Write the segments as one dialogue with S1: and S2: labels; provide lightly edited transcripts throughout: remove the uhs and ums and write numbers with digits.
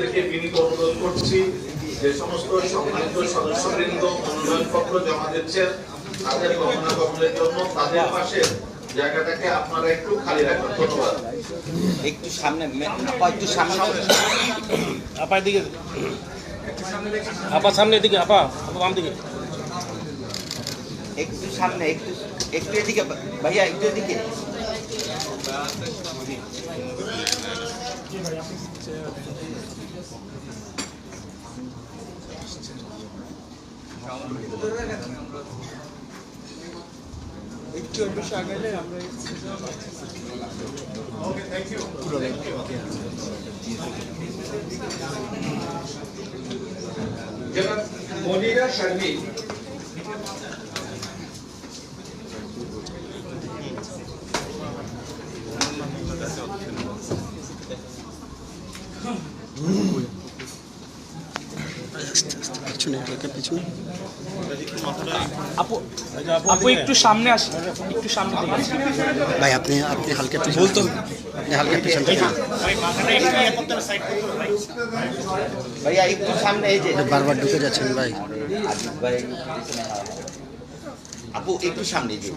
S1: আপনাদেরকে বিনীত অনুরোধ করছি যে সমস্ত সম্মানিত সদস্যবৃন্দ মনোনয়নপত্র জমা দিচ্ছেন তাদের গমনাগমনের জন্য তাদের পাশে জায়গাটাকে আপনারা একটু খালি রাখবেন। ধন্যবাদ।
S2: একটু সামনে, একটু সামনে,
S3: আপার দিকে, আপা সামনের দিকে, আপা বাম দিকে,
S2: একটু সামনে, একটু একটু এদিকে ভাইয়া, একটু এদিকে।
S4: একটু বেশি আগাইলে আমরা
S1: ওকে, থ্যাংক ইউ।
S5: জনাব মনিরা শারমিন
S4: পিছনে পিছনে
S3: আপু আপু একটু সামনে আসেন, একটু সামনে
S4: ভাই আপনি আপনি হালকা পিছনে বলতো আপনি হালকা পিছনে
S2: ভাইয়া একটু সামনে, এই যে
S4: বারবার ঢুকে যাচ্ছেন ভাই।
S2: ভাই আপু একটু সামনে, এই যে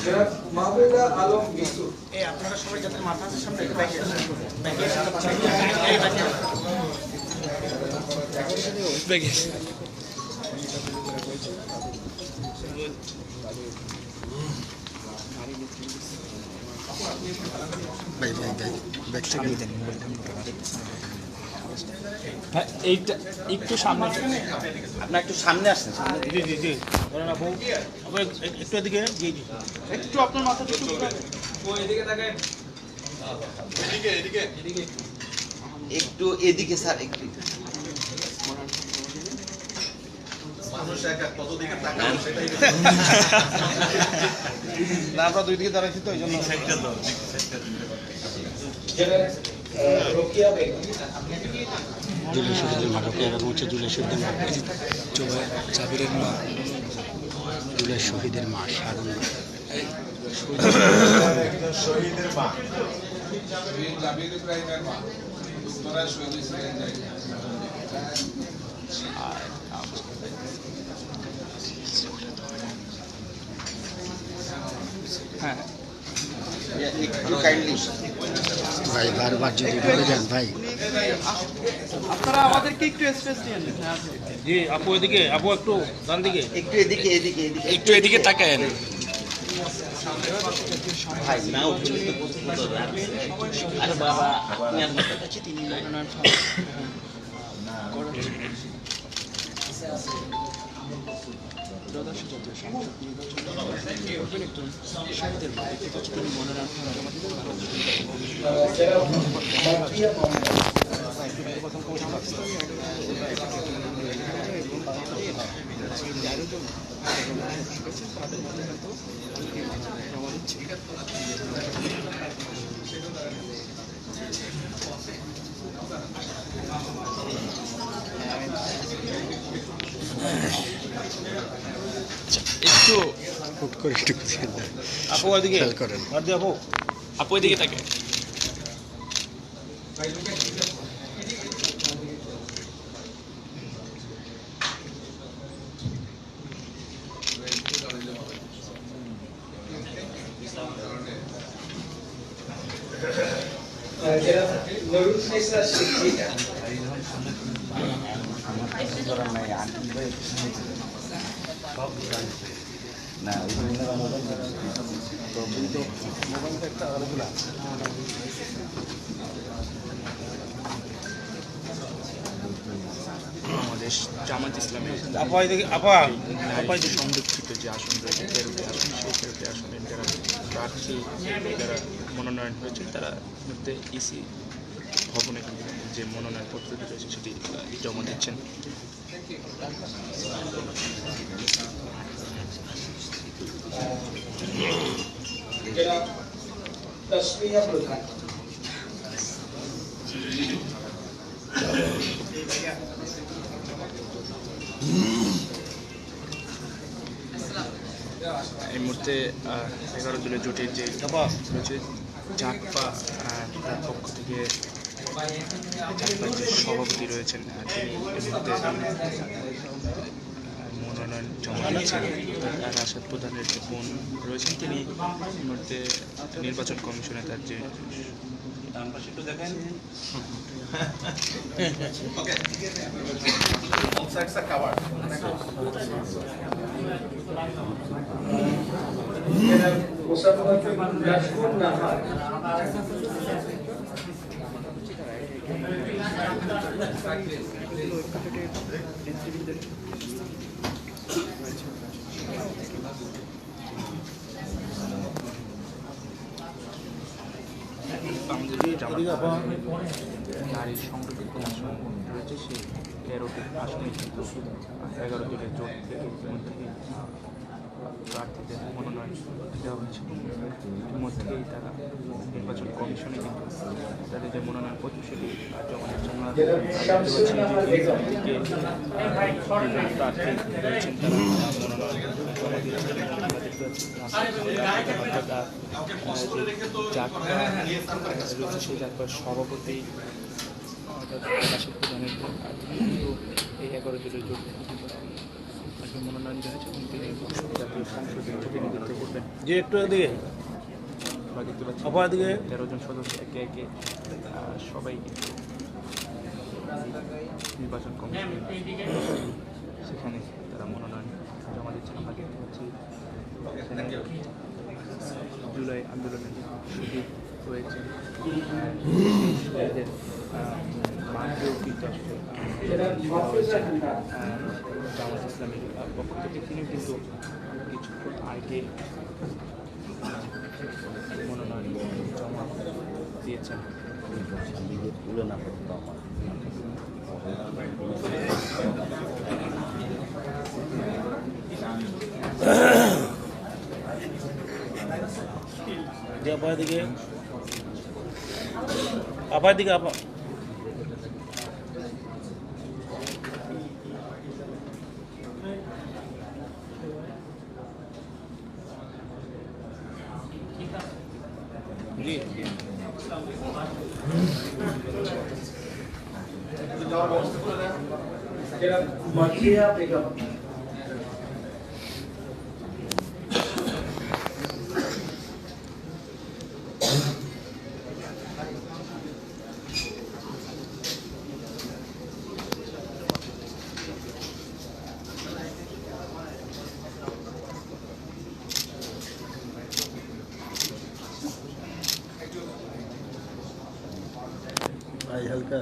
S5: জনাব মাহবুবা আলম মিশু
S3: আপনারা সবাই যাতে মাথা সামনে
S4: ভাই ভাই ভাই ব্যাক থেকে
S3: এইটা একটু সামনে,
S2: আপনার একটু সামনে আসেন।
S3: জি জি জি, ধরেন আপু একটু এদিকে, জি জি, একটু আপনার মাথা একটু
S2: একটু এদিকে স্যার, একটু
S1: মানুষ একা কতদিকে তাকান সেটাই
S3: না, আমরা দুই দিকে দাঁড়াইছি তো এই জন্য।
S5: জনাব রোকিয়া বেগম
S4: জুলাই শহীদের মা রোকেয়া বেগম হচ্ছে জুলাই শহীদের মা, জাবিরের মা, জুলাই শহীদের মা শারুন
S1: শহীদের মা।
S3: হ্যাঁ
S2: একটু কাইন্ডলি
S4: ভাই বারবার যদি ঢুকে যান ভাই।
S3: আপনারা আমাদেরকে একটু স্পেস দিন। জি আপু এদিকে, আপু একটু ডান দিকে,
S2: একটু এদিকে, এদিকে, এদিকে,
S3: একটু এদিকে তাকায়েন।
S2: ভাই না উঠলে তো পছন্দ হবে। আরে বাবা, আপনি আপনার কাছে তিনি মনোনয়ন
S3: একটু
S4: হুট করে ঢুকে যান
S3: আপু এদিকে
S4: খেয়াল করেন।
S3: আর দি আপু, আপু এদিকে তাকে।
S5: জনাব নুরুল ফাইসা শিক্ষিকা
S2: না
S6: বাংলাদেশ জামাত ইসলামের
S3: আপা এদিকে, আপা
S6: আপা যে সংরক্ষিত যে আসন রয়েছে 13টি আসন, সেই 13টি আসনের যারা প্রার্থী যারা মনোনয়ন হয়েছে তারা মধ্যে ইসি ভবনে কিন্তু যে মনোনয়নপত্রটি রয়েছে সেটি জমা দিচ্ছেন।
S5: জনাব তসমিয়া প্রধান।
S6: এই মুহূর্তে 11 দলের জোটের যে রয়েছে জাকপা তার পক্ষ থেকে জাকপার যে সভাপতি রয়েছেন তিনি এই মুহূর্তে মনোনয়ন জমা দিচ্ছেন। রাশেদ প্রধানের যে বোন রয়েছেন তিনি এই মুহূর্তে নির্বাচন কমিশনে তার যে
S5: জনাব মুসাফফাতুল রাজকুন নাহার।
S6: নারী সংরক্ষিত আসন রয়েছে সেই 13টি আসনে কিন্তু 11 দলের জোট থেকে প্রার্থীদের মনোনয়ন দেওয়া হয়েছে। ইতিমধ্যেই তারা নির্বাচন কমিশনে কিন্তু তাদের যে মনোনয়ন পত্র সেটি জমা দিচ্ছেন। প্রার্থী রয়েছেন তারা মনোনয়ন জমা দিয়েছেন। সেই জাকপার সভাপতি রাশেদ প্রধানের এই 11 দলের জোট মনোনয়ন জানিয়েছে এবং তিনি জাতীয় সংসদে প্রতিনিধিত্ব করবেন।
S3: যে একটু এদিকে
S6: আমরা দেখতে পাচ্ছি
S3: অপর দিকে
S6: 13 জন সদস্য একে একে সবাই নির্বাচন কমিশন সেখানে তারা মনোনয়ন জমা দিচ্ছেন। আমরা দেখতে পাচ্ছি এখানে জুলাই আন্দোলনের শহীদ রয়েছে শহীদের মাকেও কিন্তু আসলে জামাত ইসলামের পক্ষ থেকে তিনি কিন্তু কিছুক্ষণ আগে মনোনয়ন জমা দিয়েছেন।
S3: যে আপার দিকে আপার দিকে আপা জি
S5: জনাব মাজিয়া বেগম।
S3: হালকা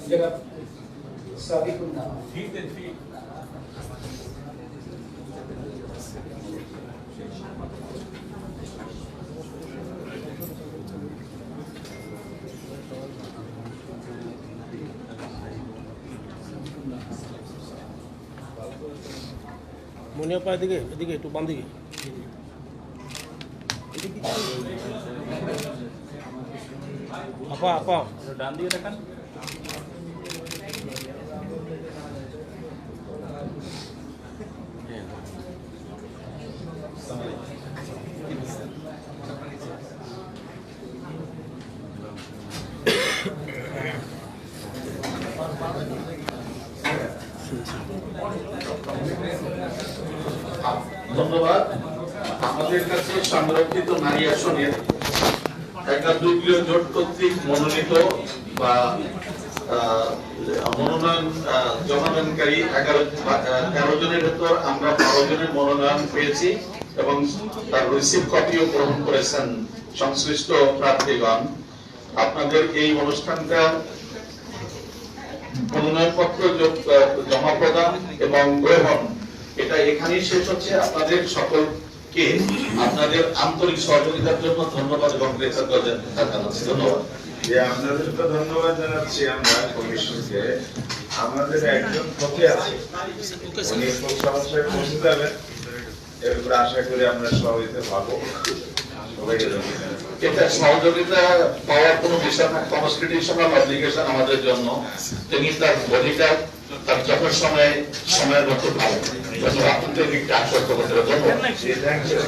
S5: জনাব সাবিকুন নাহার।
S3: মনে আপার দিকে এদিকে একটু বাম দিকে আপা আপা
S6: ডান দিকে দেখান।
S1: ধন্যবাদ। আমাদের কাছে সংরক্ষিত নারী আসনের একটা দলীয় জোট কর্তৃক মনোনীত বা মনোনয়ন জমাদানকারী 13 জনের ভেতর আমরা 12 জনের মনোনয়ন পেয়েছি এবং তার রিসিভ কপিও গ্রহণ করেছেন সংশ্লিষ্ট প্রার্থীগণ। আপনাদের এই অনুষ্ঠানটা মনোনয়নপত্র জমা প্রদান এবং গ্রহণ এটা এখানেই শেষ হচ্ছে। আপনাদের সকলকে কে আপনাদের আন্তরিক সহযোগিতার জন্য ধন্যবাদ এবং কৃতজ্ঞতা জানাচ্ছি। ধন্যবাদ।
S7: যে আপনাদেরকে ধন্যবাদ জানাচ্ছি আমরা কমিশনকে। আমাদের একজন পথে আছে, উনি খুব সহজে পৌঁছে যাবেন, এর উপরে আশা করি আমরা সবাইতে পাবো। সবাইকে ধন্যবাদ।
S1: এটা সহযোগিতা পাওয়ার কোনো বিষয় না, কনস্টিটিউশনাল অব্লিগেশন আমাদের জন্য। তিনি তার অধিকার তার যখন সময়ের মতো পাবেন। ধন্যবাদ। আপনাদেরকে একটু আশ্বস্ত করতে হবে। ধন্যবাদ।
S7: Thank you.